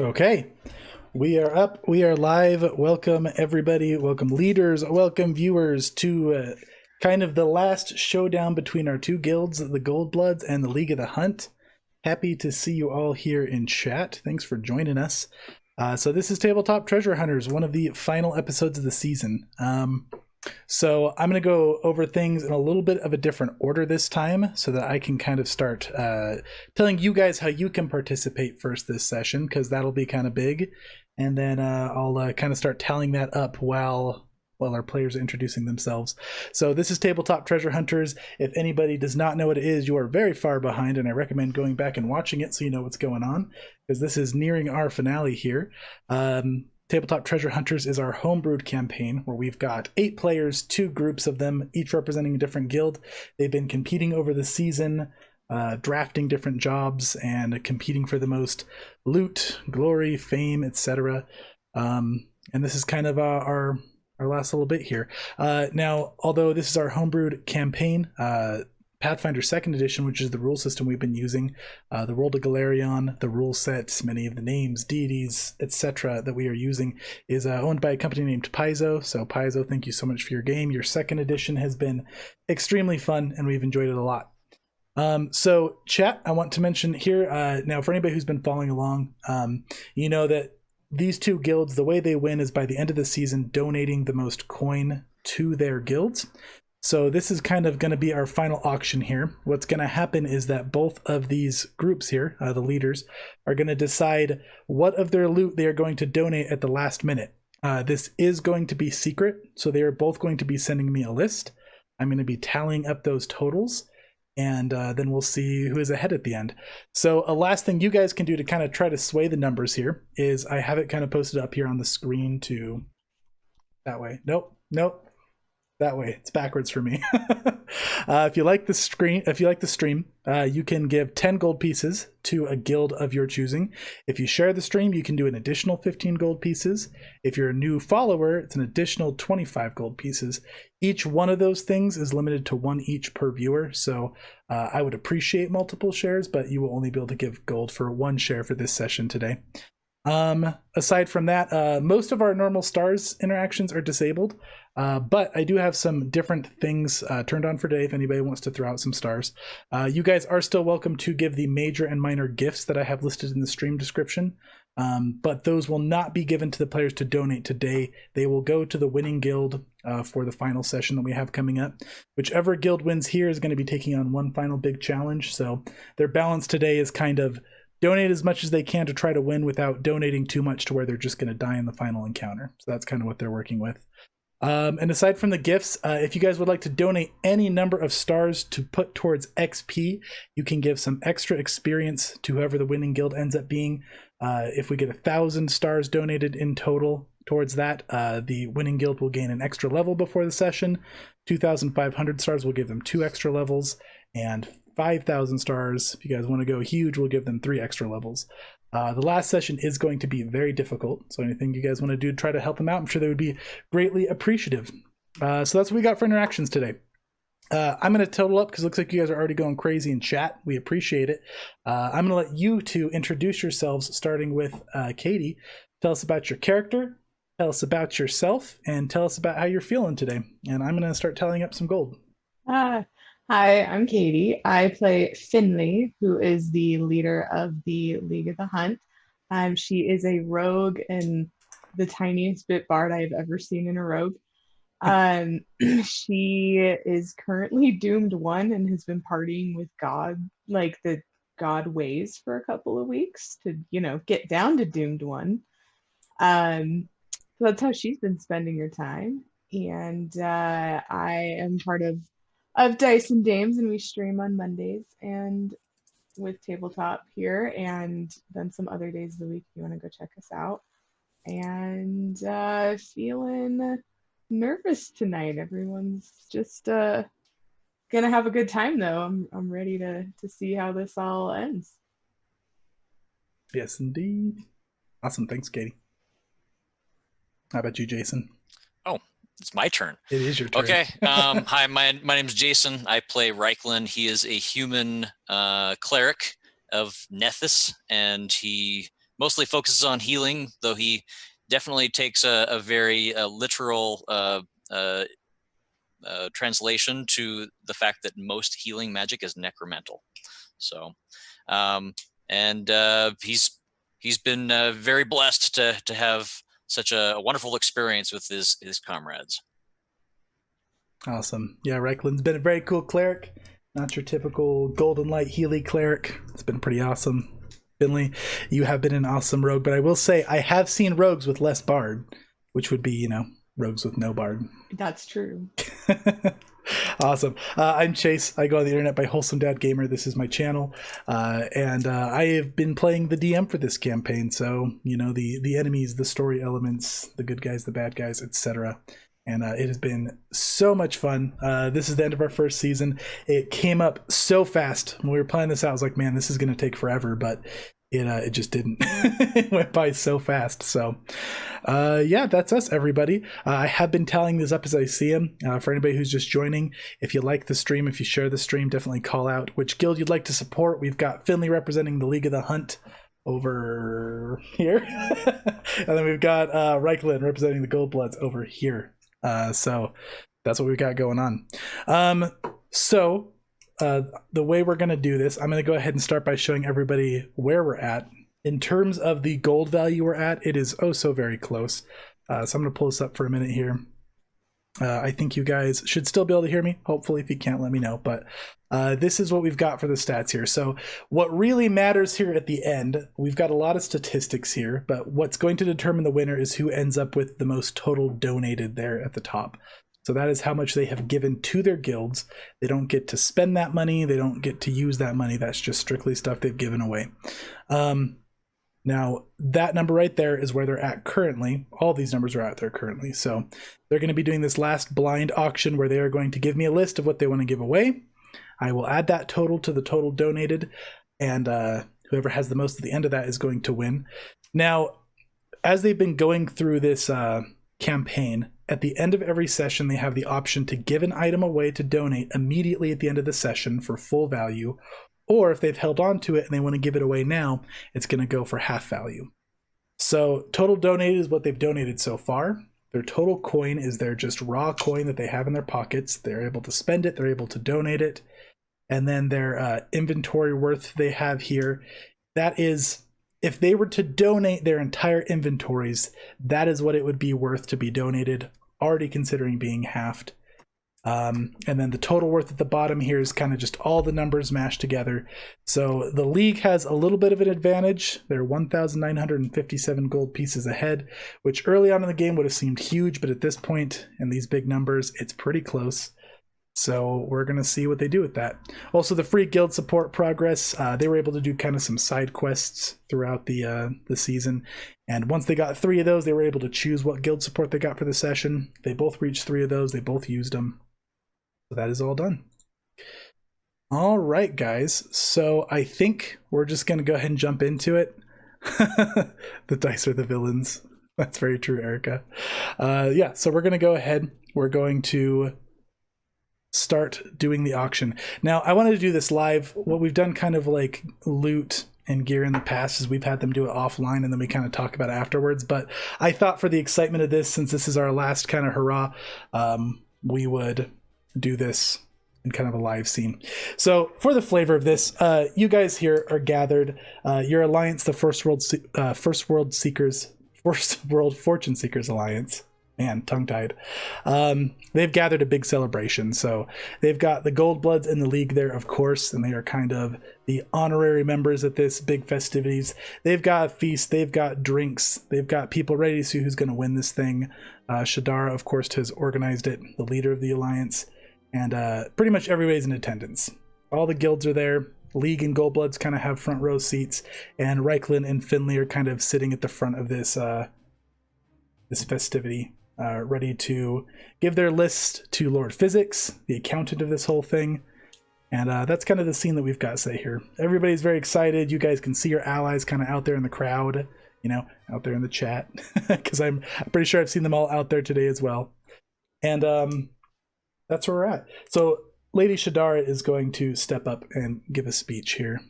Okay, we are up. We are live. Welcome, everybody. Welcome, leaders. Welcome, viewers, to kind of the last showdown between our two guilds, the Goldbloods and the League of the Hunt. Happy to see you all here in chat. Thanks for joining us. So this is Tabletop Treasure Hunters, one of the final episodes of the season. So I'm going to go over things in a little bit of a different order this time so that I can kind of start telling you guys how you can participate first this session, because that'll be kind of big. And then I'll kind of start tallying that up while our players are introducing themselves. So this is Tabletop Treasure Hunters. If anybody does not know what it is, you are very far behind, and I recommend going back and watching it so you know what's going on, because this is nearing our finale here. Tabletop Treasure Hunters is our homebrewed campaign where we've got 8 players, 2 groups of them, each representing a different guild. They've been competing over the season, drafting different jobs and competing for the most loot, glory, fame, etc. And this is kind of our last little bit here. Now, although this is our homebrewed campaign, Pathfinder 2nd Edition, which is the rule system we've been using, the Roll to Galarion, the rule sets, many of the names, deities, etc. that we are using, is owned by a company named Paizo. So Paizo, thank you so much for your game. Your 2nd edition has been extremely fun, and we've enjoyed it a lot. So chat, I want to mention here, now for anybody who's been following along, you know that these two guilds, the way they win is by the end of the season donating the most coin to their guilds. So this is kind of going to be our final auction here. What's going to happen is that both of these groups here, the leaders, are going to decide what of their loot they are going to donate at the last minute. This is going to be secret, so they are both going to be sending me a list. I'm going to be tallying up those totals, and then we'll see who is ahead at the end. So a last thing you guys can do to kind of try to sway the numbers here is I have it kind of posted up here on the screen to that way. Nope. That way, it's backwards for me. If you like the stream, you can give 10 gold pieces to a guild of your choosing. If you share the stream, you can do an additional 15 gold pieces. If you're a new follower, it's an additional 25 gold pieces. Each one of those things is limited to 1 each per viewer, so I would appreciate multiple shares, but you will only be able to give gold for 1 share for this session today. Aside from that, most of our normal stars interactions are disabled, but I do have some different things turned on for today if anybody wants to throw out some stars. You guys are still welcome to give the major and minor gifts that I have listed in the stream description, but those will not be given to the players to donate today. They will go to the winning guild for the final session that we have coming up. Whichever guild wins here is going to be taking on one final big challenge, so their balance today is kind of donate as much as they can to try to win without donating too much to where they're just going to die in the final encounter. So that's kind of what they're working with. And aside from the gifts, if you guys would like to donate any number of stars to put towards XP, you can give some extra experience to whoever the winning guild ends up being. If we get 1,000 stars donated in total towards that, the winning guild will gain an extra level before the session. 2,500 stars will give them 2 extra levels, and 5,000 stars, if you guys want to go huge, we'll give them 3 extra levels. The last session is going to be very difficult, so anything you guys want to do to try to help them out, I'm sure they would be greatly appreciative. So that's what we got for interactions today. I'm going to total up because it looks like you guys are already going crazy in chat. We appreciate it. I'm going to let you two introduce yourselves, starting with Katie. Tell us about your character, tell us about yourself, and tell us about how you're feeling today. And I'm going to start tallying up some gold. Hi, I'm Katie. I play Finley, who is the leader of the League of the Hunt. She is a rogue and the tiniest bit bard I've ever seen in a rogue. She is currently doomed 1 and has been partying with God, like the God ways, for a couple of weeks to, get down to doomed 1. So that's how she's been spending her time. And I am part of Dice and Dames, and we stream on Mondays and with Tabletop here, and then some other days of the week if you want to go check us out. And feeling nervous tonight. Everyone's just gonna have a good time though. I'm ready to see how this all ends. Yes, indeed. Awesome. Thanks, Katie. How about you, Jason? Oh, it's my turn. It is your turn. Okay. Hi, my name's Jason. I play Reichland. He is a human cleric of Nethys, and he mostly focuses on healing, though he definitely takes a very literal translation to the fact that most healing magic is necromental. So, and he's been very blessed to have such a wonderful experience with his comrades. Awesome. Yeah, Reikland's been a very cool cleric. Not your typical Golden Light Healy cleric. It's been pretty awesome. Finley, you have been an awesome rogue, but I will say I have seen rogues with less bard, which would be, rogues with no bard. That's true. Awesome. I'm Chase. I go on the internet by Wholesome Dad Gamer. This is my channel, and I have been playing the DM for this campaign. So the enemies, the story elements, the good guys, the bad guys, etc. And it has been so much fun. This is the end of our first season. It came up so fast when we were playing this out. I was like, man, this is going to take forever, but it just didn't. It went by so fast. So yeah, that's us, everybody. I have been tallying these up as I see them. For anybody who's just joining, if you like the stream, if you share the stream, definitely call out which guild you'd like to support. We've got Finley representing the League of the Hunt over here. And then we've got Reichland representing the Goldbloods over here. So that's what we've got going on. So the way we're going to do this, I'm going to go ahead and start by showing everybody where we're at. In terms of the gold value we're at, it is oh so very close. So I'm going to pull this up for a minute here. I think you guys should still be able to hear me. Hopefully, if you can't, let me know. But this is what we've got for the stats here. So what really matters here at the end, we've got a lot of statistics here, but what's going to determine the winner is who ends up with the most total donated there at the top. So that is how much they have given to their guilds. They don't get to spend that money. They don't get to use that money. That's just strictly stuff they've given away. Now, that number right there is where they're at currently. All these numbers are out there currently. So they're going to be doing this last blind auction where they are going to give me a list of what they want to give away. I will add that total to the total donated, and whoever has the most at the end of that is going to win. Now, as they've been going through this campaign, at the end of every session, they have the option to give an item away to donate immediately at the end of the session for full value, or if they've held on to it and they want to give it away now, it's going to go for half value. So total donated is what they've donated so far. Their total coin is their just raw coin that they have in their pockets. They're able to spend it. They're able to donate it. And then their inventory worth they have here, that is, if they were to donate their entire inventories, that is what it would be worth to be donated, already considering being halved. And then the total worth at the bottom here is kind of just all the numbers mashed together. So the league has a little bit of an advantage. They're 1,957 gold pieces ahead, which early on in the game would have seemed huge, but at this point in these big numbers, it's pretty close. So we're going to see what they do with that. Also, the free guild support progress, they were able to do kind of some side quests throughout the season. And once they got 3 of those, they were able to choose what guild support they got for the session. They both reached 3 of those. They both used them. So that is all done. All right, guys. So I think we're just going to go ahead and jump into it. The dice are the villains. That's very true, Erica. Yeah, so we're going to go ahead. We're going to start doing the auction. Now, I wanted to do this live. What we've done kind of like loot and gear in the past is we've had them do it offline and then we kind of talk about it afterwards. But I thought for the excitement of this, since this is our last kind of hurrah, we would do this in kind of a live scene. So for the flavor of this, you guys here are gathered. Your alliance, the First World Fortune Seekers Alliance. Man, tongue-tied. They've gathered a big celebration. So they've got the Goldbloods in the league there, of course, and they are kind of the honorary members at this big festivities. They've got a feast. They've got drinks. They've got people ready to see who's going to win this thing. Shadara, of course, has organized it, the leader of the alliance. And pretty much everybody's in attendance. All the guilds are there. League and Goldbloods kind of have front row seats. And Reichland and Finley are kind of sitting at the front of this this festivity. Ready to give their list to Lord Physics, the accountant of this whole thing. And that's kind of the scene that we've got set here. Everybody's very excited. You guys can see your allies kind of out there in the crowd, out there in the chat, because I'm pretty sure I've seen them all out there today as well. And that's where we're at. So Lady Shadara is going to step up and give a speech here.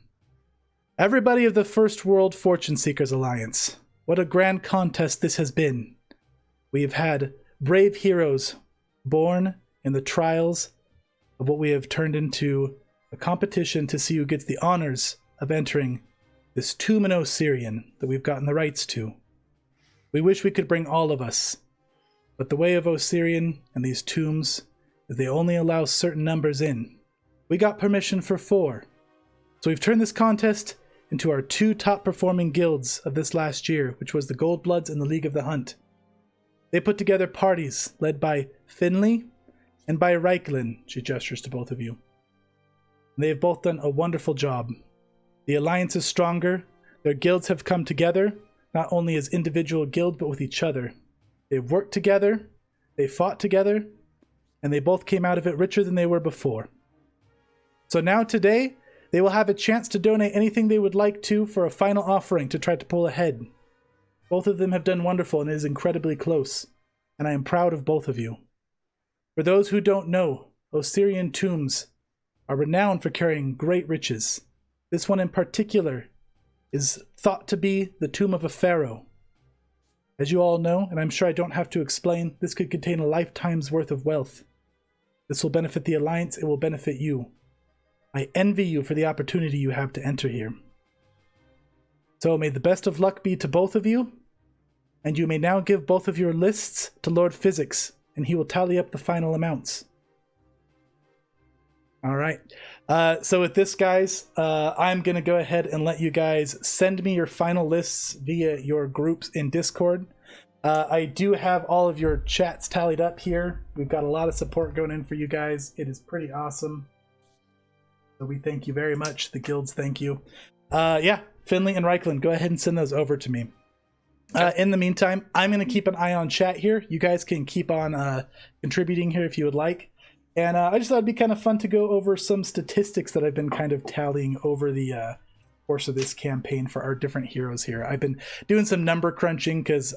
Everybody of the First World Fortune Seekers Alliance, what a grand contest this has been. We have had brave heroes born in the trials of what we have turned into a competition to see who gets the honors of entering this tomb in Osirian that we've gotten the rights to. We wish we could bring all of us, but the way of Osirian and these tombs is they only allow certain numbers in. We got permission for 4. So we've turned this contest into our 2 top performing guilds of this last year, which was the Goldbloods and the League of the Hunt. They put together parties led by Finley and by Reiklin, she gestures to both of you. And they have both done a wonderful job. The alliance is stronger. Their guilds have come together, not only as individual guilds, but with each other. They've worked together, they fought together, and they both came out of it richer than they were before. So now today, they will have a chance to donate anything they would like to for a final offering to try to pull ahead. Both of them have done wonderful, and it is incredibly close, and I am proud of both of you. For those who don't know, Osirian tombs are renowned for carrying great riches. This one in particular is thought to be the tomb of a pharaoh. As you all know, and I'm sure I don't have to explain, this could contain a lifetime's worth of wealth. This will benefit the Alliance, it will benefit you. I envy you for the opportunity you have to enter here. So may the best of luck be to both of you, and you may now give both of your lists to Lord Physics, and he will tally up the final amounts. Alright, so with this, guys, I'm going to go ahead and let you guys send me your final lists via your groups in Discord. I do have all of your chats tallied up here. We've got a lot of support going in for you guys. It is pretty awesome. So we thank you very much. The guilds thank you. Yeah, Finley and Reiklin, go ahead and send those over to me. In the meantime, I'm going to keep an eye on chat here. You guys can keep on contributing here if you would like. And I just thought it'd be kind of fun to go over some statistics that I've been kind of tallying over the course of this campaign for our different heroes here. I've been doing some number crunching because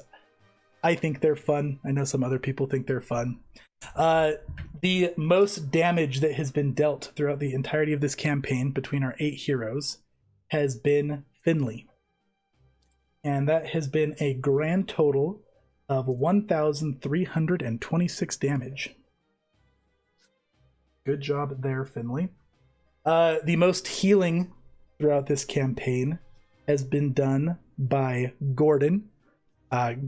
I think they're fun. I know some other people think they're fun. The most damage that has been dealt throughout the entirety of this campaign between our 8 heroes has been Finley. And that has been a grand total of 1,326 damage. Good job there, Finley. The most healing throughout this campaign has been done by Gordon.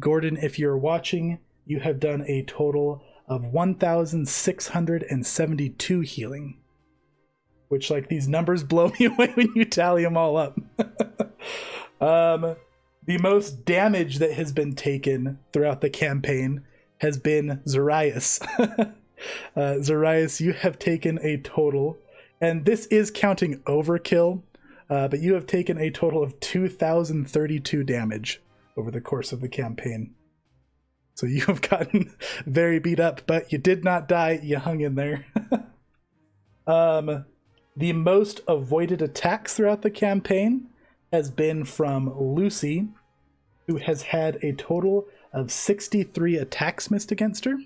Gordon, if you're watching, you have done a total of 1,672 healing. Which, like, these numbers blow me away when you tally them all up. The most damage that has been taken throughout the campaign has been Zarias. Zarias, you have taken a total, and this is counting overkill, but you have taken a total of 2,032 damage over the course of the campaign. So you have gotten very beat up, but you did not die. You hung in there. The most avoided attacks throughout the campaign has been from Lucy, who has had a total of 63 attacks missed against her.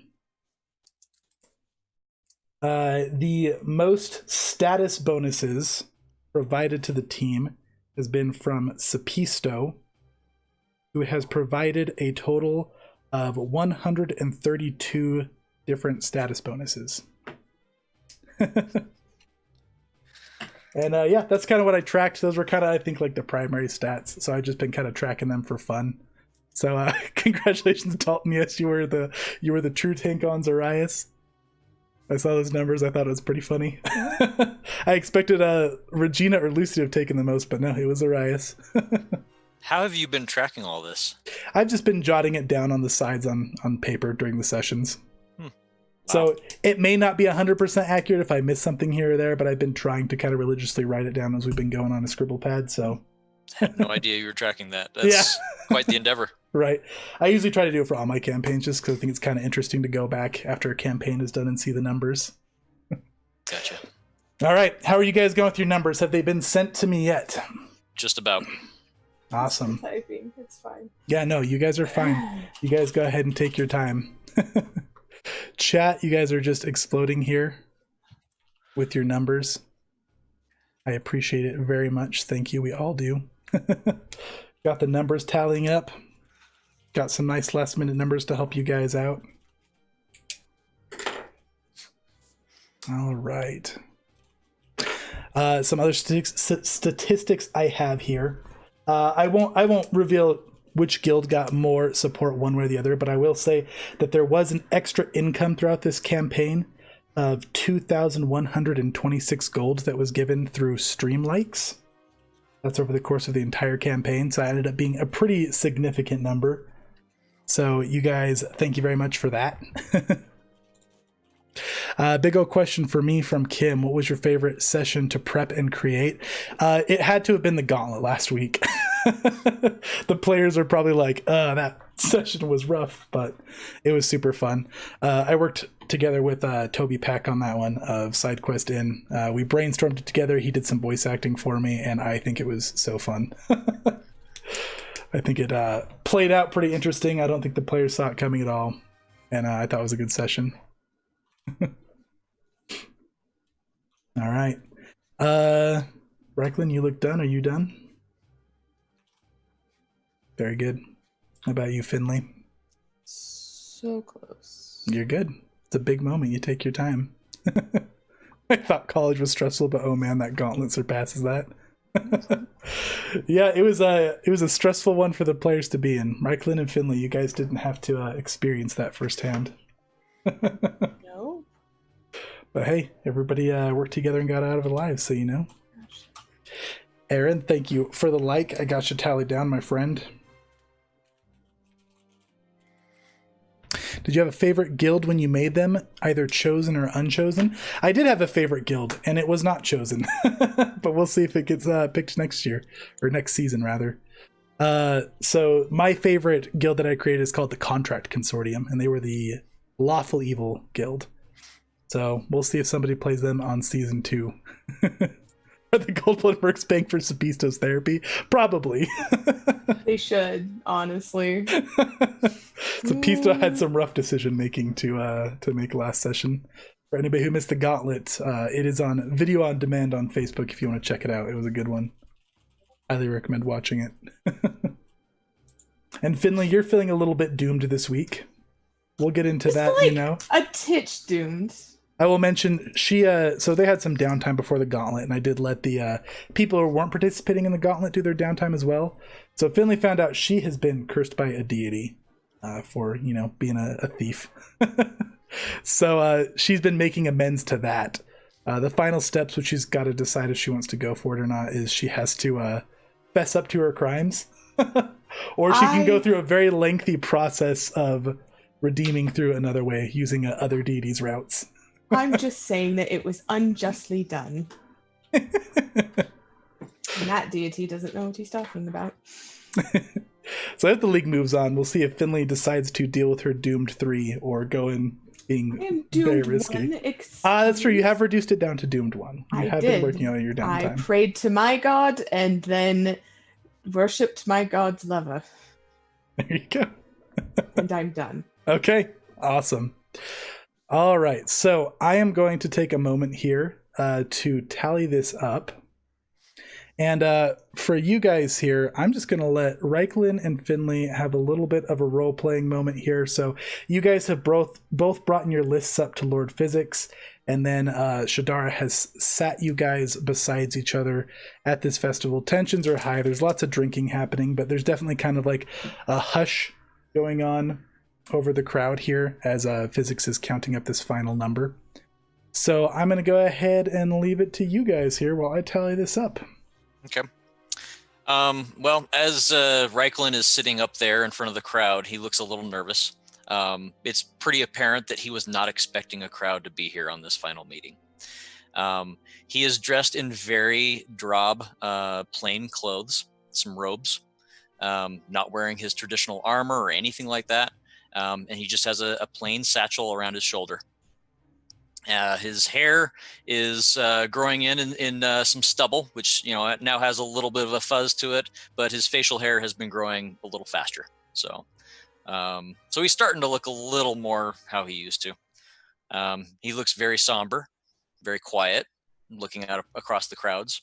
The most status bonuses provided to the team has been from Sapisto, who has provided a total of 132 different status bonuses. And yeah, that's kind of what I tracked. Those were kind of, I think, like the primary stats. So I've just been kind of tracking them for fun. So congratulations, Dalton. Yes, you were the true tank on Zarias. I saw those numbers. I thought it was pretty funny. I expected Regina or Lucy to have taken the most, but no, it was Zarias. How have you been tracking all this? I've just been jotting it down on the sides on paper during the sessions. Wow. So it may not be 100% accurate if I miss something here or there, but I've been trying to kind of religiously write it down as we've been going on a scribble pad. So I had no idea you were tracking that. That's quite the endeavor. Right. I usually try to do it for all my campaigns just because I think it's kind of interesting to go back after a campaign is done and see the numbers. Gotcha. All right. How are you guys going with your numbers? Have they been sent to me yet? Just about. I'm Awesome. typing. It's fine. Yeah, no, you guys are fine. You guys go ahead and take your time. Chat, you guys are just exploding here with your numbers. I appreciate it very much. Thank you. We all do. Got the numbers tallying up. Got some nice last minute numbers to help you guys out. All right. Some other statistics I have here. I won't reveal which guild got more support one way or the other, but I will say that there was an extra income throughout this campaign of 2,126 gold that was given through stream likes. That's over the course of the entire campaign, so that ended up being a pretty significant number. So you guys, thank you very much for that. Big old question for me from Kim. What was your favorite session to prep and create? It had to have been the gauntlet last week. The players are probably like, that session was rough, but it was super fun. I worked together with Toby Pack on that one of SideQuest Inn. We brainstormed it together. He did some voice acting for me, and I think it was so fun. I think it played out pretty interesting. I don't think the players saw it coming at all, and I thought it was a good session. All right. Reichlin, you look done. Are you done? Very good. How about you, Finley? So close. You're good. It's a big moment. You take your time. I thought college was stressful, but oh man, that gauntlet surpasses that. Yeah, it was a stressful one for the players to be in. Reichlin and Finley, you guys didn't have to experience that firsthand. No. But hey, everybody worked together and got out of it alive, so you know. Aaron, thank you for the like. I got you tallied down, my friend. Did you have a favorite guild when you made them, either chosen or unchosen? I did have a favorite guild, and it was not chosen. But we'll see if it gets picked next year, or next season, rather. So my favorite guild that I created is called the Contract Consortium, and they were the Lawful Evil Guild. So we'll see if somebody plays them on season 2. Are the Goldblood Mercs paying for Sapisto's therapy? Probably. They should, honestly. Sapisto had some rough decision making to make last session. For anybody who missed the gauntlet, it is on video on demand on Facebook if you want to check it out. It was a good one. Highly recommend watching it. And Finley, you're feeling a little bit doomed this week. We'll get into that, like you know. A titch doomed. I will mention so they had some downtime before the gauntlet, and I did let the people who weren't participating in the gauntlet do their downtime as well. So Finley found out she has been cursed by a deity for, you know, being a thief. So she's been making amends to that. The final steps, which she's got to decide if she wants to go for it or not, is she has to fess up to her crimes. Or she can go through a very lengthy process of redeeming through another way using other deities' routes. I'm just saying that it was unjustly done. And that deity doesn't know what he's talking about. So as the league moves on, we'll see if Finley decides to deal with her doomed 3 or go in being very risky. That's true. You have reduced it down to doomed 1. You have been working on your downtime. I prayed to my god and then worshipped my god's lover. There you go. And I'm done. Okay, awesome. All right, so I am going to take a moment here to tally this up. And for you guys here, I'm just going to let Reichlin and Finley have a little bit of a role-playing moment here. So you guys have both brought in your lists up to Lord Physics, and then Shadara has sat you guys beside each other at this festival. Tensions are high. There's lots of drinking happening, but there's definitely kind of like a hush going on over the crowd here as Physics is counting up this final number. So I'm going to go ahead and leave it to you guys here while I tally this up. Okay. Well, as Reichlin is sitting up there in front of the crowd, he looks a little nervous. It's pretty apparent that he was not expecting a crowd to be here on this final meeting. He is dressed in very drab, plain clothes, some robes, not wearing his traditional armor or anything like that. And he just has a plain satchel around his shoulder. His hair is growing in some stubble, which now has a little bit of a fuzz to it, but his facial hair has been growing a little faster. So he's starting to look a little more how he used to. He looks very somber, very quiet, looking out across the crowds.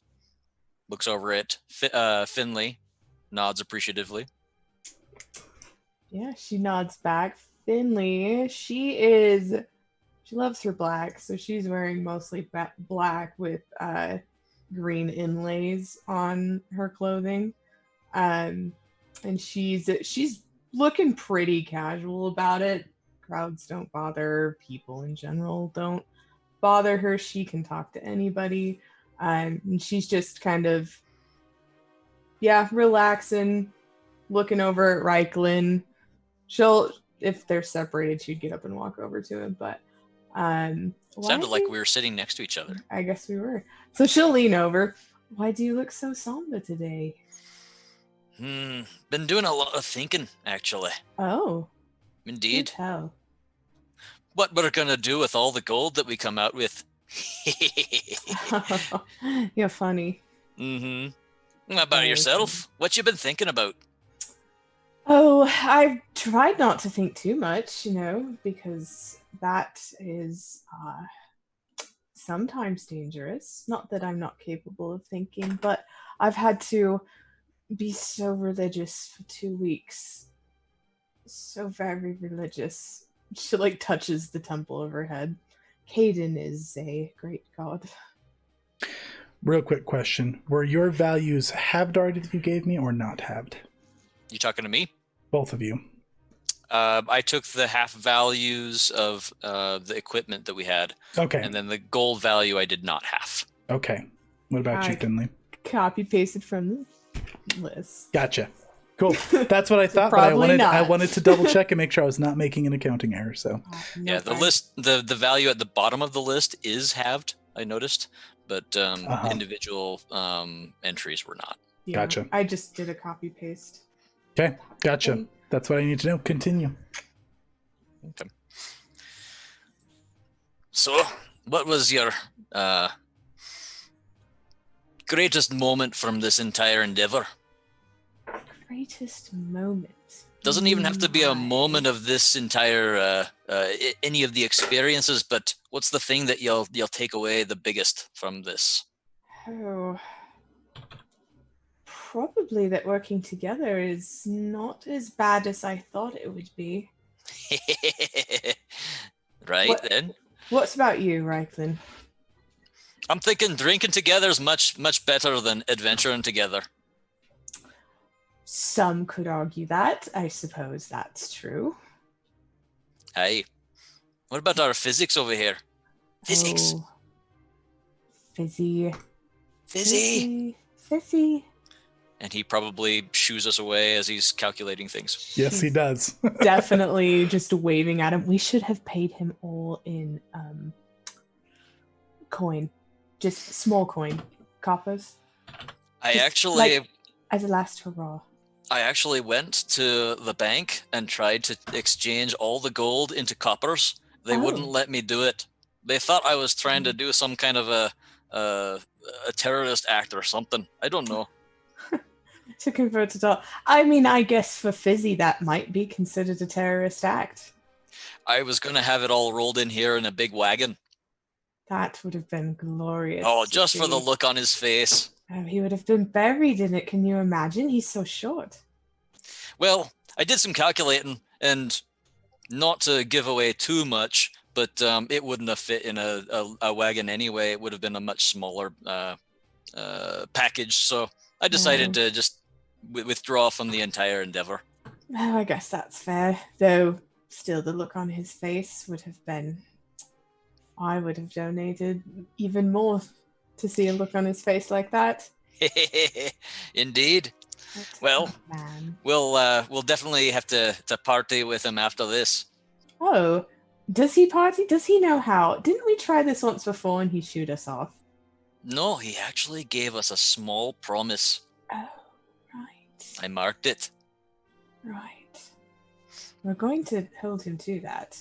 looks over at Finley, nods appreciatively. Yeah, she nods back. Finley, she loves her black, so she's wearing mostly black with green inlays on her clothing. And she's looking pretty casual about it. Crowds don't bother her. People in general don't bother her. She can talk to anybody. And she's just kind of, relaxing, looking over at Reiklin. She'll, if they're separated, she'd get up and walk over to him. But Sounded like we were sitting next to each other. I guess we were. So she'll lean over. Why do you look so somber today? Been doing a lot of thinking, actually. Oh. Indeed. Hell. What we're gonna do with all the gold that we come out with. You're funny. How about yourself? What you been thinking about? Oh, I've tried not to think too much, because that is sometimes dangerous. Not that I'm not capable of thinking, but I've had to be so religious for 2 weeks. So very religious. She touches the temple of her head. Caden is a great god. Real quick question. Were your values halved already that you gave me or not halved? You talking to me? Both of you. I took the half values of the equipment that we had. Okay. And then the gold value I did not half. Okay. What about you, Finley? Copy pasted from the list. Gotcha. Cool. That's what I thought, but I wanted to double check and make sure I was not making an accounting error. So yeah, the list, the value at the bottom of the list is halved, I noticed, but individual entries were not. Yeah, gotcha. I just did a copy paste. Okay, gotcha. That's what I need to know. Continue. Okay. So, what was your greatest moment from this entire endeavor? Greatest moment. Doesn't even have to be a moment of this entire any of the experiences, but what's the thing that you'll take away the biggest from this? Oh, probably that working together is not as bad as I thought it would be. Right then. What's about you, Reiklin? I'm thinking drinking together is much better than adventuring together. Some could argue that. I suppose that's true. Hey, what about our physics over here? Physics. Oh, fizzy. And he probably shoos us away as he's calculating things. Yes, he does. Definitely just waving at him. We should have paid him all in coin. Just small coin. Coppers. As a last hurrah. I actually went to the bank and tried to exchange all the gold into coppers. They wouldn't let me do it. They thought I was trying to do some kind of a terrorist act or something. I don't know. To convert it all. I mean, I guess for Fizzy that might be considered a terrorist act. I was going to have it all rolled in here in a big wagon. That would have been glorious. Oh, just for the look on his face. Oh, he would have been buried in it. Can you imagine? He's so short. Well, I did some calculating, and not to give away too much, but it wouldn't have fit in a wagon anyway. It would have been a much smaller package. So I decided to just withdraw from the entire endeavor. Oh, I guess that's fair. Though, still, the look on his face would have been... I would have donated even more to see a look on his face like that. Indeed. Well, we'll definitely have to party with him after this. Oh, does he party? Does he know how? Didn't we try this once before and he shooed us off? No, he actually gave us a small promise. Oh, right. I marked it. Right. We're going to hold him to that.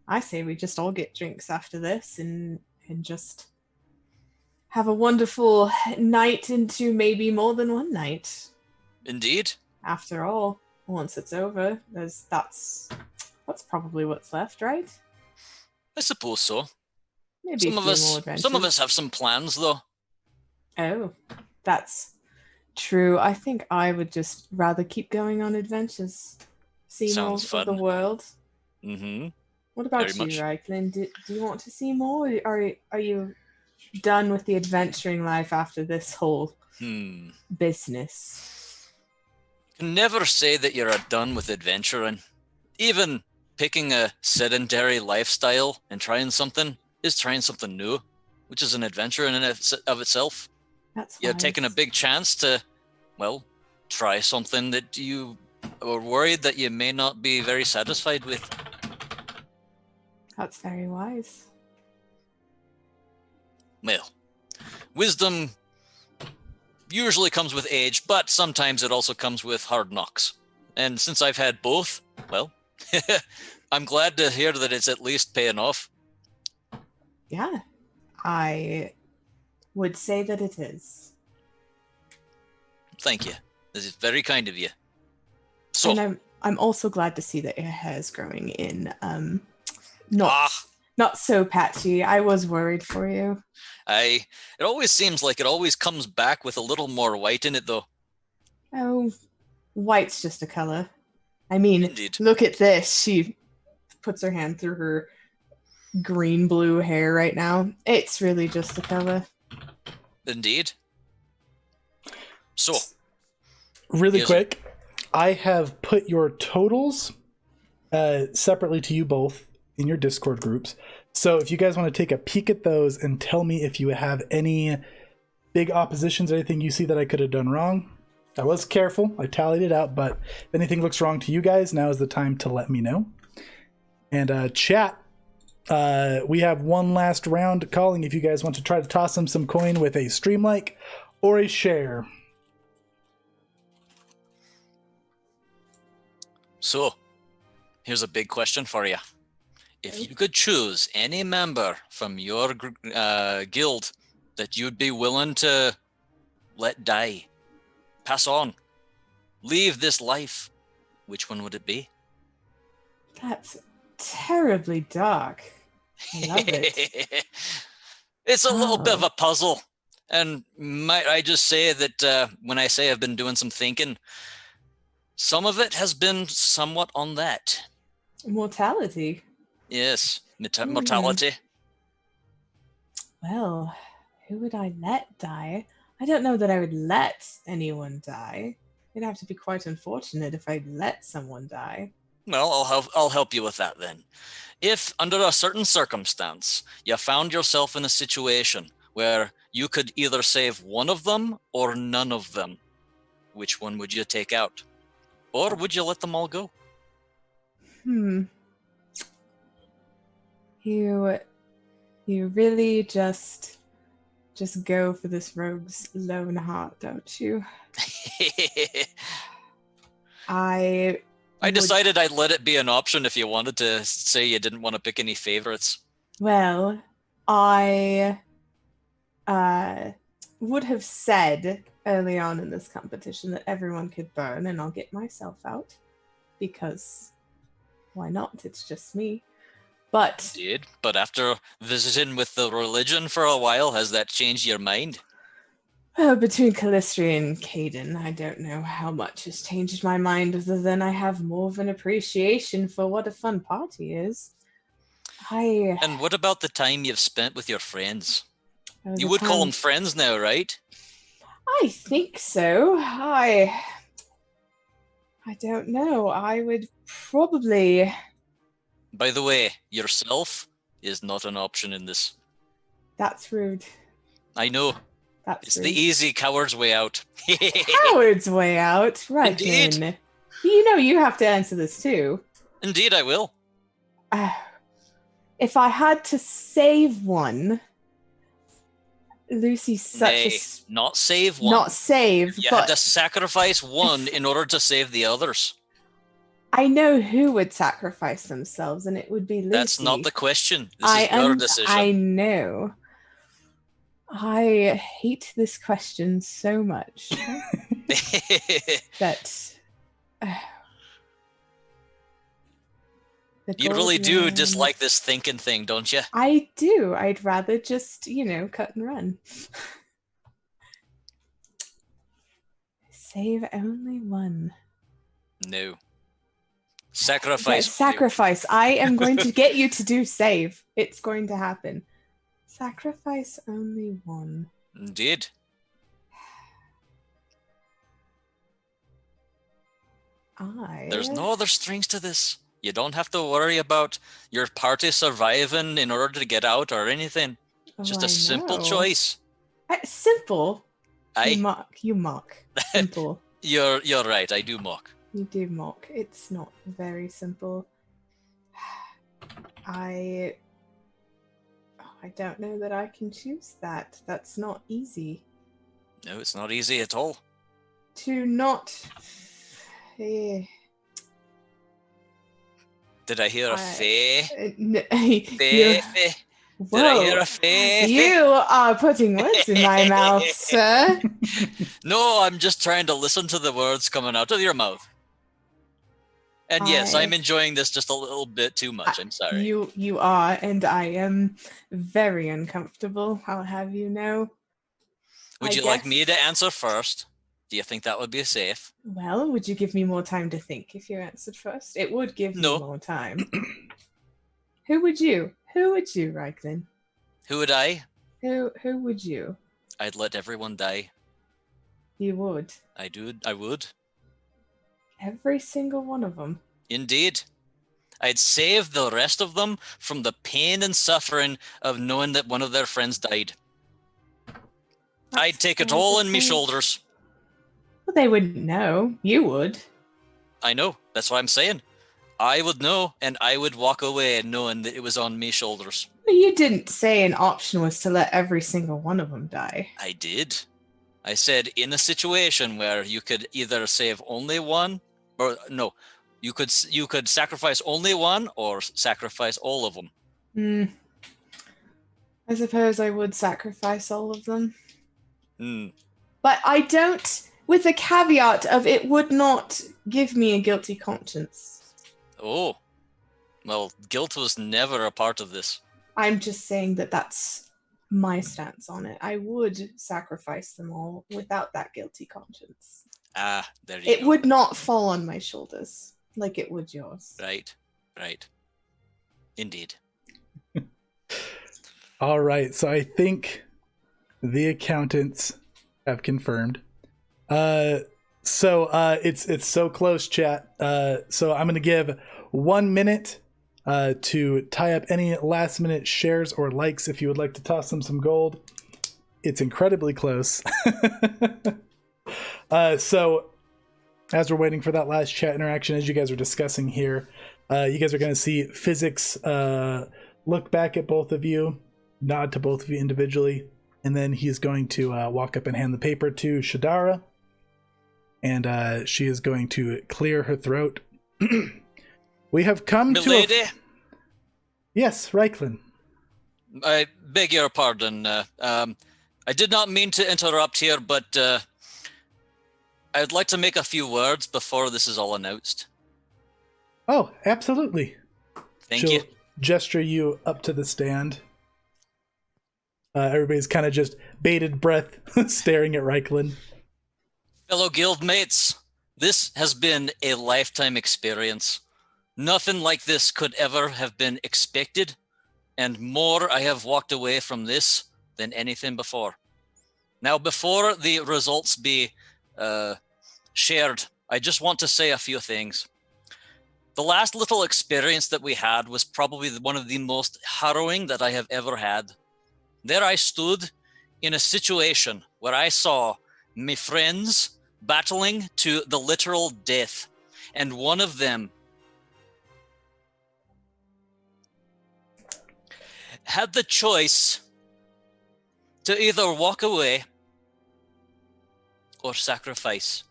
I say we just all get drinks after this and just have a wonderful night into maybe more than one night. Indeed. After all, once it's over, that's probably what's left, right? I suppose so. Maybe some of us have some plans though. Oh, That's true. I think I would just rather keep going on adventures, see more Sounds of the fun. world. Mm-hmm. What about Very you, much. Reiklin? Do you want to see more? Or are you done with the adventuring life after this whole business? Can never say that you're done with adventuring. Even picking a sedentary lifestyle and trying something is trying something new, which is an adventure in and of itself. That's You're wise. taking a big chance to, well, try something that you were worried that you may not be very satisfied with. That's very wise. Well, wisdom usually comes with age, but sometimes it also comes with hard knocks. And since I've had both, well, I'm glad to hear that it's at least paying off. Yeah, I would say that it is. Thank you. This is very kind of you. So, and I'm also glad to see that your hair is growing in not so patchy. I was worried for you. It always seems like it always comes back with a little more white in it, though. Oh, white's just a color. I mean, Indeed. Look at this. She puts her hand through her green-blue hair right now. It's really just a color. Indeed. So, really quick, I have put your totals separately to you both in your Discord groups. So if you guys want to take a peek at those and tell me if you have any big oppositions or anything you see that I could have done wrong. I was careful. I tallied it out, but if anything looks wrong to you guys, now is the time to let me know. And chat, we have one last round calling if you guys want to try to toss them some coin with a stream like or a share. So, here's a big question for you. If you could choose any member from your guild that you'd be willing to let die, pass on, leave this life, which one would it be? That's terribly dark. I love it. It's a little bit of a puzzle. And might I just say that when I say I've been doing some thinking, some of it has been somewhat on that. Mortality. Yes, mortality. Well, who would I let die? I don't know that I would let anyone die. It'd have to be quite unfortunate if I'd let someone die. Well, I'll help you with that then. If, under a certain circumstance, you found yourself in a situation where you could either save one of them or none of them, which one would you take out? Or would you let them all go? You really just go for this rogue's lone heart, don't you? I decided I'd let it be an option if you wanted to say you didn't want to pick any favorites. Well, I would have said early on in this competition that everyone could burn and I'll get myself out. Because why not? It's just me. But Indeed. But after visiting with the religion for a while, has that changed your mind? Between Callistri and Caden, I don't know how much has changed my mind other than I have more of an appreciation for what a fun party is. And what about the time you've spent with your friends? You would call them friends now, right? I think so. I don't know. I would probably... By the way, yourself is not an option in this. That's rude. I know. It's the easy coward's way out. Coward's way out? Right, then. You know you have to answer this too. Indeed, I will. If I had to save one... Lucy's such not save one. Not save, you had to sacrifice one in order to save the others. I know who would sacrifice themselves, and it would be Lucy. That's not the question. This is your decision. I know. I hate this question so much that you really do dislike this thinking thing, don't you? I do. I'd rather just, cut and run. Save only one. No. Yes, Sacrifice. sacrifice. I am going to get you to do save. It's going to happen. Sacrifice only one. Indeed. There's no other strings to this. You don't have to worry about your party surviving in order to get out or anything. Just a simple choice. Simple? You mock. Simple. You're right, I do mock. You do mock. It's not very simple. I don't know that I can choose that. That's not easy. No, it's not easy at all. To not... Did I hear a fae? Did I hear a fae? You are putting words in my mouth, sir. No, I'm just trying to listen to the words coming out of your mouth. And yes, I'm enjoying this just a little bit too much. I'm sorry. You are, and I am very uncomfortable, I'll have you know. Would you like me to answer first? Do you think that would be safe? Well, would you give me more time to think if you answered first? It would give me more time. Who would you, Reiklin? Who would I? Who would you? I'd let everyone die. You would? I would. Every single one of them? Indeed. I'd save the rest of them from the pain and suffering of knowing that one of their friends died. I'd take it all on me shoulders. Well, they wouldn't know. You would. I know. That's what I'm saying. I would know, and I would walk away knowing that it was on me shoulders. But you didn't say an option was to let every single one of them die. I did. I said in a situation where you could either save only one, or no, you could sacrifice only one or sacrifice all of them. I suppose I would sacrifice all of them. Hmm. But I don't, with the caveat of it would not give me a guilty conscience. Oh. Well, guilt was never a part of this. I'm just saying that that's my stance on it. I would sacrifice them all without that guilty conscience. Ah, there you go. It would not fall on my shoulders like it would yours. Right. Indeed. All right, so I think the accountants have confirmed. So it's so close, chat. So I'm gonna give 1 minute to tie up any last minute shares or likes if you would like to toss them some gold. It's incredibly close. So as we're waiting for that last chat interaction, as you guys are discussing here, you guys are going to see Physics look back at both of you, nod to both of you individually, and then he's going to walk up and hand the paper to Shadara, and she is going to clear her throat. We have come Milady? to Yes, Reiklin. I beg your pardon. I did not mean to interrupt here, but I'd like to make a few words before this is all announced. Oh, absolutely. Thank you. Gesture you up to the stand. Everybody's kind of just bated breath staring at Reiklin. Fellow guildmates, this has been a lifetime experience. Nothing like this could ever have been expected, and more I have walked away from this than anything before. Now, before the results be shared, I just want to say a few things. The last little experience that we had was probably one of the most harrowing that I have ever had. There I stood in a situation where I saw my friends battling to the literal death, and one of them had the choice to either walk away or sacrifice.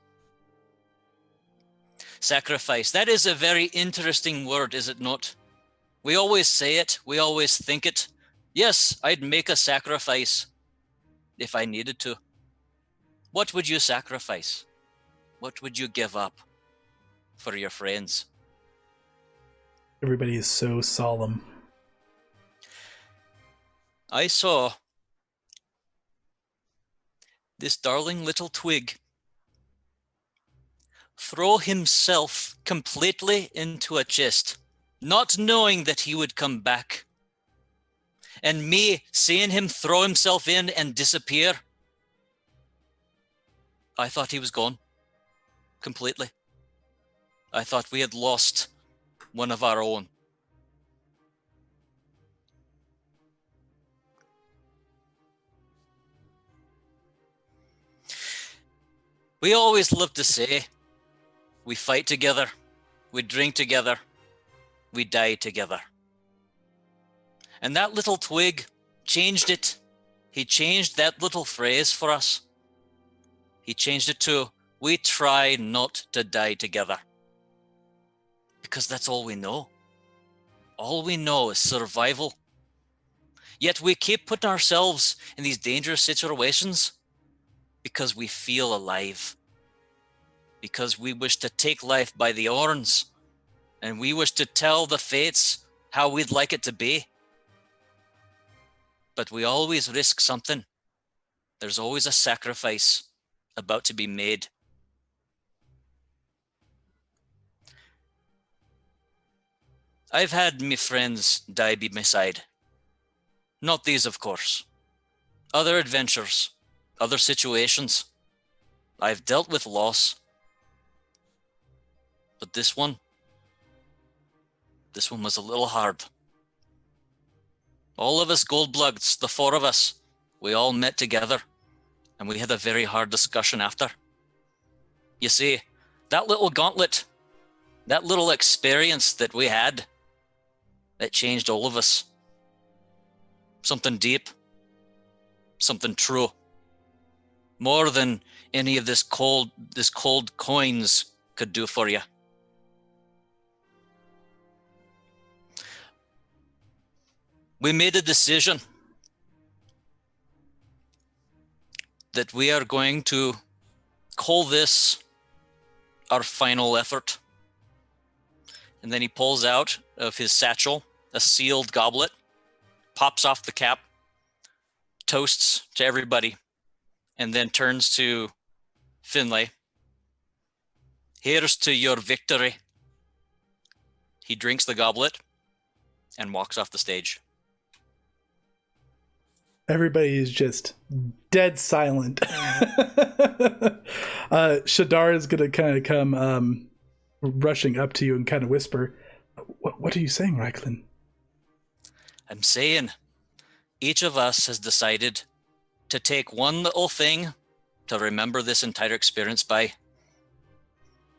Sacrifice. That is a very interesting word, is it not? We always say it. We always think it. Yes, I'd make a sacrifice if I needed to. What would you sacrifice? What would you give up for your friends? Everybody is so solemn. I saw this darling little twig throw himself completely into a chest, not knowing that he would come back. And me seeing him throw himself in and disappear, I thought he was gone completely. I thought we had lost one of our own. We always loved to say, we fight together, we drink together, we die together. And that little twig changed it. He changed that little phrase for us. He changed it to, we try not to die together. Because that's all we know. All we know is survival. Yet we keep putting ourselves in these dangerous situations because we feel alive. Because we wish to take life by the horns. And we wish to tell the fates how we'd like it to be. But we always risk something. There's always a sacrifice about to be made. I've had me friends die by my side. Not these, of course. Other adventures, other situations. I've dealt with loss. But this one was a little hard. All of us Goldbloods, the four of us, we all met together and we had a very hard discussion after. You see, that little gauntlet, that little experience that we had, that changed all of us. Something deep, something true. More than any of this cold coins could do for you. We made a decision that we are going to call this our final effort. And then he pulls out of his satchel a sealed goblet, pops off the cap, toasts to everybody, and then turns to Finlay. Here's to your victory. He drinks the goblet and walks off the stage. Everybody is just dead silent. Shadar is going to kind of come rushing up to you and kind of whisper, what are you saying, Reiklin? I'm saying each of us has decided to take one little thing to remember this entire experience by.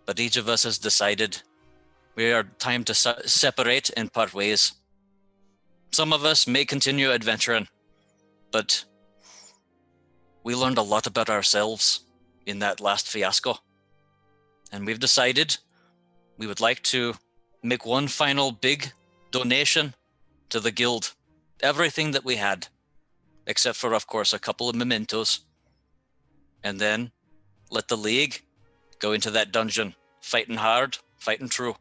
But each of us has decided we are time to separate and part ways. Some of us may continue adventuring, but we learned a lot about ourselves in that last fiasco. And we've decided we would like to make one final big donation to the guild. Everything that we had, except for, of course, a couple of mementos. And then let the League go into that dungeon, fighting hard, fighting true.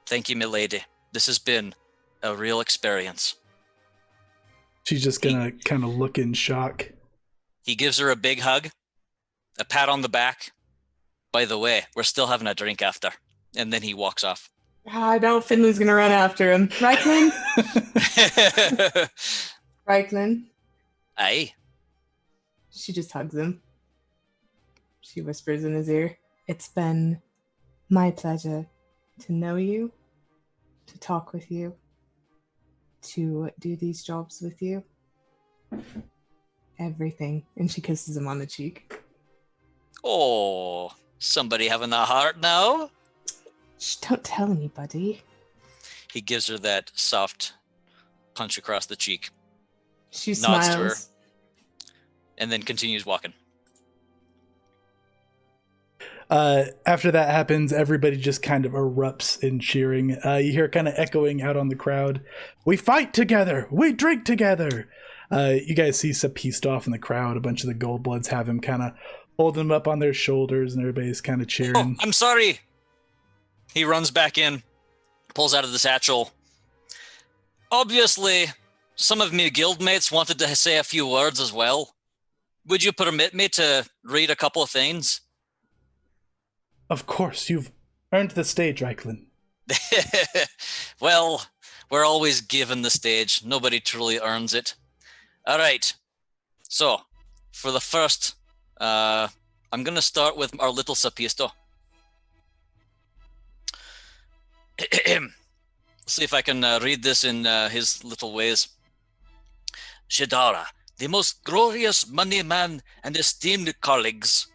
Thank you, milady. This has been a real experience. She's just gonna kind of look in shock. He gives her a big hug, a pat on the back. By the way, we're still having a drink after. And then he walks off. I know Finley's gonna run after him. Reiklin? Reiklin? Aye. She just hugs him. She whispers in his ear, "It's been my pleasure to know you, to talk with you, to do these jobs with you. Everything." And she kisses him on the cheek. Oh, somebody having a heart now? Shh, don't tell anybody. He gives her that soft punch across the cheek. She Nods to her. smiles. And then continues walking. After that happens, everybody just kind of erupts in cheering. You hear kind of echoing out on the crowd, "We fight together! We drink together!" You guys see Sapiste off in the crowd. A bunch of the Goldbloods have him kind of holding him up on their shoulders, and everybody's kind of cheering. Oh, I'm sorry. He runs back in, pulls out of the satchel. Obviously, some of me guildmates wanted to say a few words as well. Would you permit me to read a couple of things? Of course, you've earned the stage, Reiklin. Well, we're always given the stage. Nobody truly earns it. All right. So, for the first, I'm going to start with our little Sapisto. See if I can read this in his little ways. Shadara, the most glorious money man and esteemed colleagues.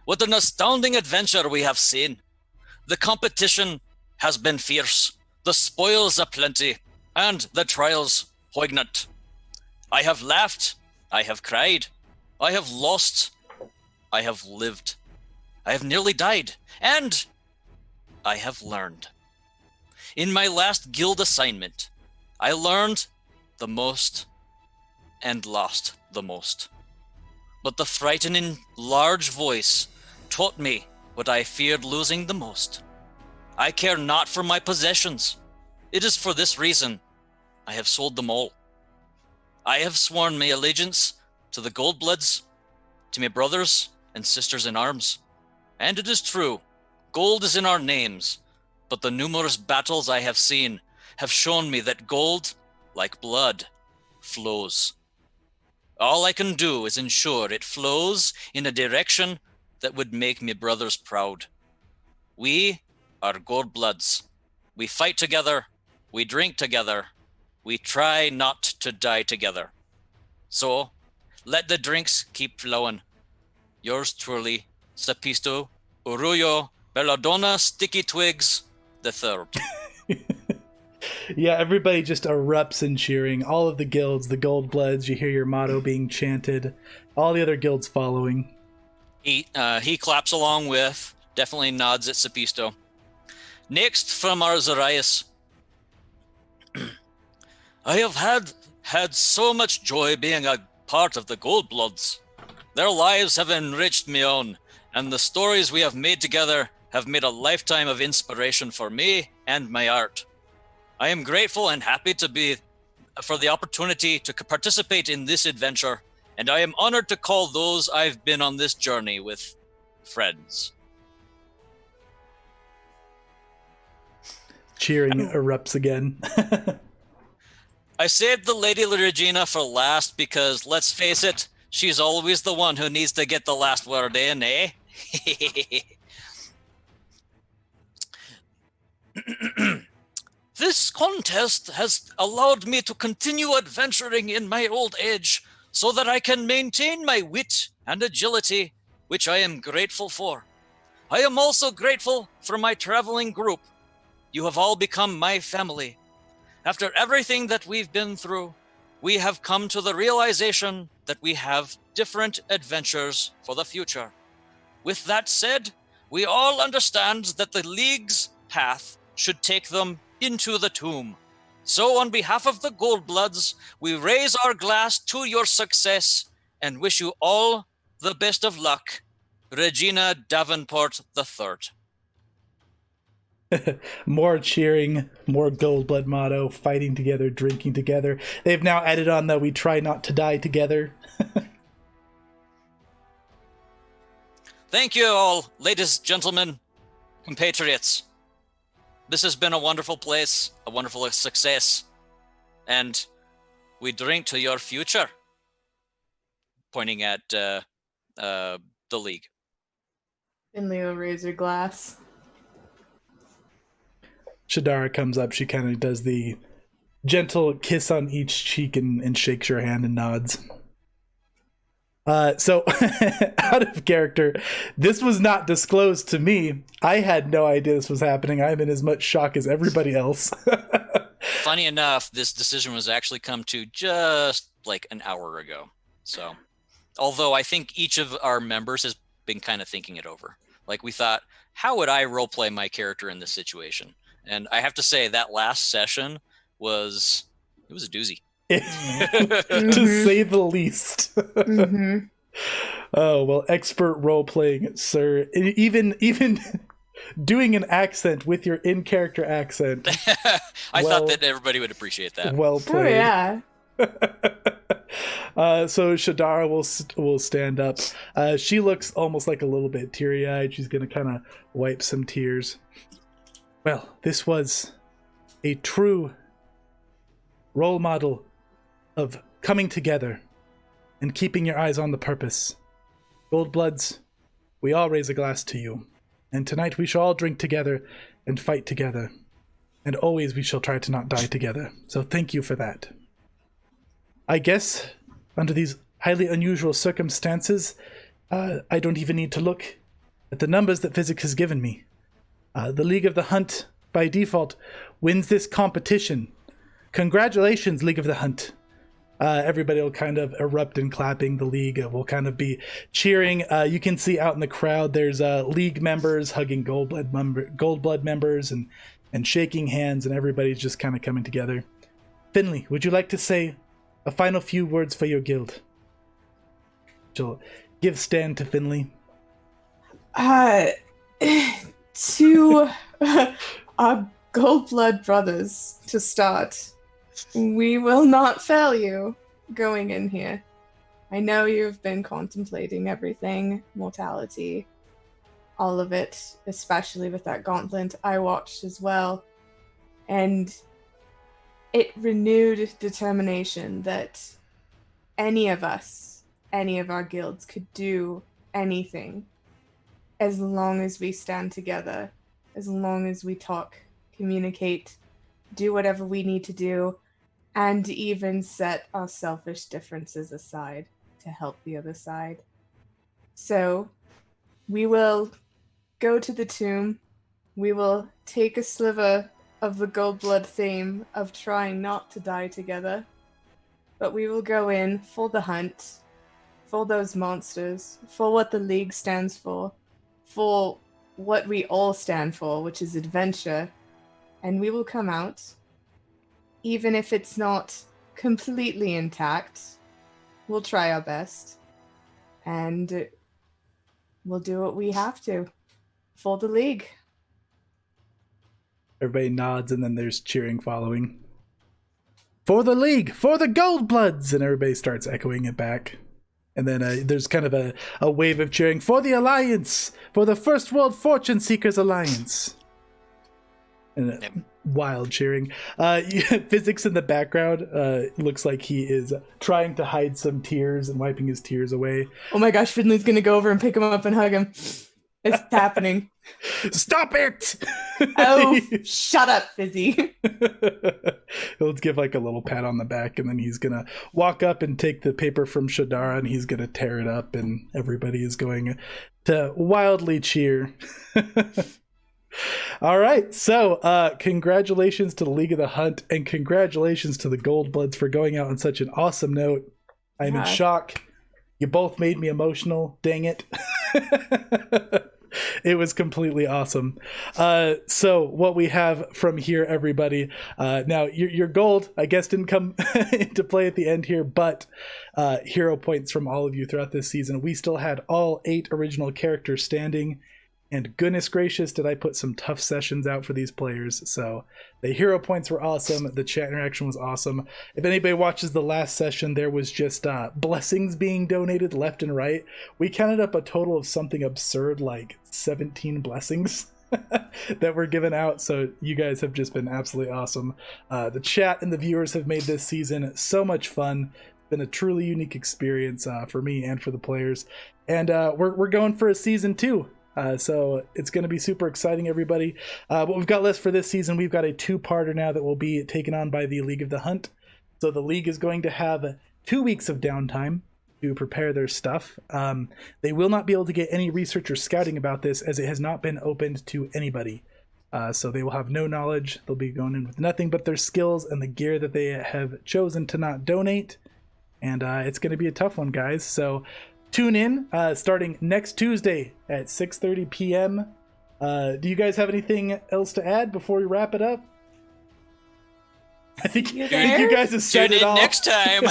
What an astounding adventure we have seen. The competition has been fierce, the spoils aplenty, and the trials poignant. I have laughed, I have cried, I have lost, I have lived, I have nearly died, and I have learned. In my last guild assignment, I learned the most and lost the most. But the frightening large voice taught me what I feared losing the most. I care not for my possessions. It is for this reason I have sold them all. I have sworn my allegiance to the Goldbloods, to my brothers and sisters in arms. And it is true, gold is in our names, but the numerous battles I have seen have shown me that gold, like blood, flows. All I can do is ensure it flows in a direction that would make me brothers proud. We are Goldbloods. We fight together, we drink together, we try not to die together. So, let the drinks keep flowing. Yours truly, Sapisto, Urullo, Belladonna, Sticky Twigs, the third. Yeah, everybody just erupts in cheering. All of the guilds, the Goldbloods, you hear your motto being chanted. All the other guilds following. He claps along with, definitely nods at Sapisto. Next from our Zarias. I have had so much joy being a part of the Goldbloods. Their lives have enriched me own, and the stories we have made together have made a lifetime of inspiration for me and my art. I am grateful and happy for the opportunity to participate in this adventure, and I am honored to call those I've been on this journey with friends. Cheering erupts again. I saved the Lady Regina for last because, let's face it, she's always the one who needs to get the last word in, eh? This contest has allowed me to continue adventuring in my old age so that I can maintain my wit and agility, which I am grateful for. I am also grateful for my traveling group. You have all become my family. After everything that we've been through, we have come to the realization that we have different adventures for the future. With that said, we all understand that the League's path should take them into the tomb. So on behalf of the Goldbloods, we raise our glass to your success and wish you all the best of luck. Regina Davenport III. More cheering, more Goldblood motto, fighting together, drinking together. They've now added on that we try not to die together. Thank you all, ladies, gentlemen, compatriots. This has been a wonderful place, a wonderful success, and we drink to your future. Pointing at the League. Finley will raise her glass. Shadara comes up. She kind of does the gentle kiss on each cheek and shakes your hand and nods. So, out of character, this was not disclosed to me. I had no idea this was happening. I'm in as much shock as everybody else. Funny enough, this decision was actually come to just like an hour ago. So, although I think each of our members has been kind of thinking it over. Like, we thought, how would I roleplay my character in this situation? And I have to say that last session was a doozy. To say the least. Mm-hmm. Oh, well, expert role playing, sir. Even doing an accent with your in-character accent. I thought that everybody would appreciate that. Well played. Oh, yeah. So Shadara will stand up. She looks almost like a little bit teary-eyed. She's going to kind of wipe some tears. Well, this was a true role model of coming together and keeping your eyes on the purpose. Goldbloods, we all raise a glass to you. And tonight we shall all drink together and fight together. And always we shall try to not die together. So thank you for that. I guess, under these highly unusual circumstances, I don't even need to look at the numbers that physics has given me. The League of the Hunt, by default, wins this competition. Congratulations, League of the Hunt. Everybody will kind of erupt in clapping. The League will kind of be cheering. You can see out in the crowd, there's League members hugging Goldblood members and shaking hands, and everybody's just kind of coming together. Finley, would you like to say a final few words for your guild? She'll give stand to Finley. To our Goldblood brothers, to start, we will not fail you going in here. I know you've been contemplating everything, mortality, all of it, especially with that gauntlet I watched as well. And it renewed determination that any of us, any of our guilds could do anything as long as we stand together, as long as we talk, communicate, do whatever we need to do, and even set our selfish differences aside to help the other side. So we will go to the tomb. We will take a sliver of the Goldblood theme of trying not to die together. But we will go in for the hunt, for those monsters, for what the League stands for what we all stand for, which is adventure. And we will come out, even if it's not completely intact. We'll try our best. And we'll do what we have to for the League. Everybody nods, and then there's cheering following. For the League! For the Goldbloods! And everybody starts echoing it back. And then there's kind of a wave of cheering. For the Alliance! For the First World Fortune Seekers Alliance! And wild cheering. Physics in the background looks like he is trying to hide some tears and wiping his tears away. Oh my gosh, Finley's gonna go over and pick him up and hug him. It's happening. Stop it! Oh, shut up, Fizzy. He'll give like a little pat on the back, and then he's gonna walk up and take the paper from Shadara, and he's gonna tear it up, and everybody is going to wildly cheer. All right, so congratulations to the League of the Hunt, and congratulations to the Goldbloods for going out on such an awesome note. I'm in shock. You both made me emotional. Dang it. It was completely awesome. So what we have from here, everybody, now your gold, I guess, didn't come into play at the end here, but hero points from all of you throughout this season. We still had all 8 original characters standing, and goodness gracious, did I put some tough sessions out for these players. So the hero points were awesome. The chat interaction was awesome. If anybody watches the last session, there was just blessings being donated left and right. We counted up a total of something absurd like 17 blessings that were given out. So you guys have just been absolutely awesome. The chat and the viewers have made this season so much fun. It's been a truly unique experience for me and for the players. And we're going for a season 2. So it's going to be super exciting, everybody. What we've got left for this season, we've got a 2-parter now that will be taken on by the League of the Hunt. So the League is going to have 2 weeks of downtime to prepare their stuff. They will not be able to get any research or scouting about this, as it has not been opened to anybody. So they will have no knowledge. They'll be going in with nothing but their skills and the gear that they have chosen to not donate. And it's going to be a tough one, guys. So tune in starting next Tuesday at 6:30 p.m. Do you guys have anything else to add before we wrap it up? I think you guys have said Tune it in all. next time.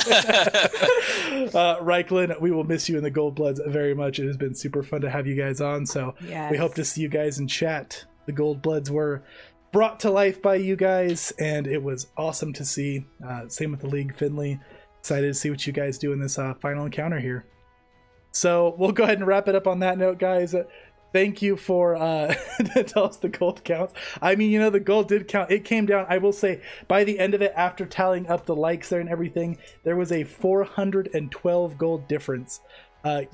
Reiklin, we will miss you in the Goldbloods very much. It has been super fun to have you guys on. So Yes. we hope to see you guys in chat. The Goldbloods were brought to life by you guys, and it was awesome to see. Same with the League, Finley. Excited to see what you guys do in this final encounter here. So we'll go ahead and wrap it up on that note, guys. Thank you for tell us the gold counts. I mean, the gold did count. It came down, I will say, by the end of it, after tallying up the likes there and everything, there was a 412 gold difference.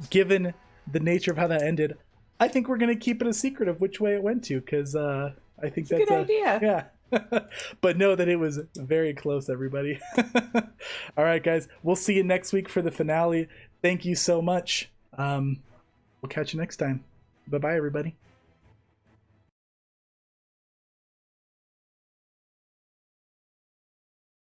Given the nature of how that ended, I think we're going to keep it a secret of which way it went to, because I think that's a good idea. Yeah. But know that it was very close, everybody. All right, guys. We'll see you next week for the finale. Thank you so much. We'll catch you next time. Bye-bye, everybody.